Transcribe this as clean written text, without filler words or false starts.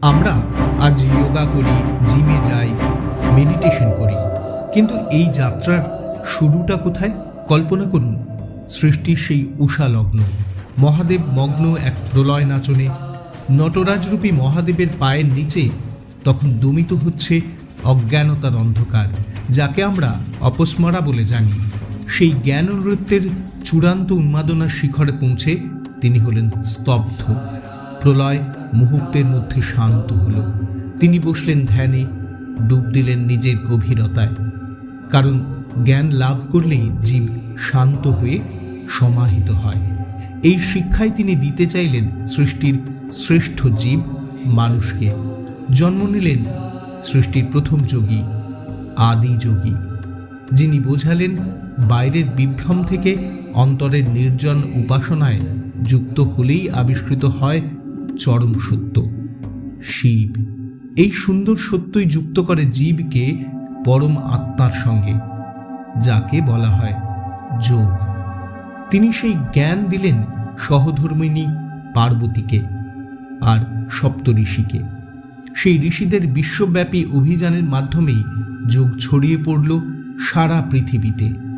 আমরা আজ যোগা করি, জিমে যাই, মেডিটেশন করি, কিন্তু এই যাত্রার শুরুটা কোথায়? কল্পনা করুন, সৃষ্টির সেই উষা লগ্ন, মহাদেব মগ্ন এক প্রলয় নাচনে, নটরাজরূপী মহাদেবের পায়ের নিচে তখন দমিত হচ্ছে অজ্ঞানতার অন্ধকার, যাকে আমরা অপস্মারা বলে জানি। সেই জ্ঞান নৃত্যের চূড়ান্ত উন্মাদনার শিখরে পৌঁছে তিনি হলেন স্তব্ধ। প্রলয় মুহূর্তের মধ্যে শান্ত হল। তিনি বসলেন ধ্যানে, ডুব দিলেন নিজের গভীরতায়। কারণ জ্ঞান লাভ করলেই জীব শান্ত হয়ে সমাহিত হয়। এই শিক্ষাই তিনি দিতে চাইলেন সৃষ্টির শ্রেষ্ঠ জীব মানুষকে। জন্ম নিলেন সৃষ্টির প্রথম যোগী, আদি যোগী, যিনি বোঝালেন বাইরের বিভ্রম থেকে অন্তরের নির্জন উপাসনায় যুক্ত হলেই আবিষ্কৃত হয় চরম সত্য, শিব। এই সুন্দর সত্যই যুক্ত করে জীবকে পরম আত্মার সঙ্গে, যাকে বলা হয় যোগ। তিনি সেই জ্ঞান দিলেন সহধর্মিণী পার্বতীকে আর সপ্তঋষিকে। সেই ঋষিদের বিশ্বব্যাপী অভিযানের মাধ্যমেই যোগ ছড়িয়ে পড়ল সারা পৃথিবীতে।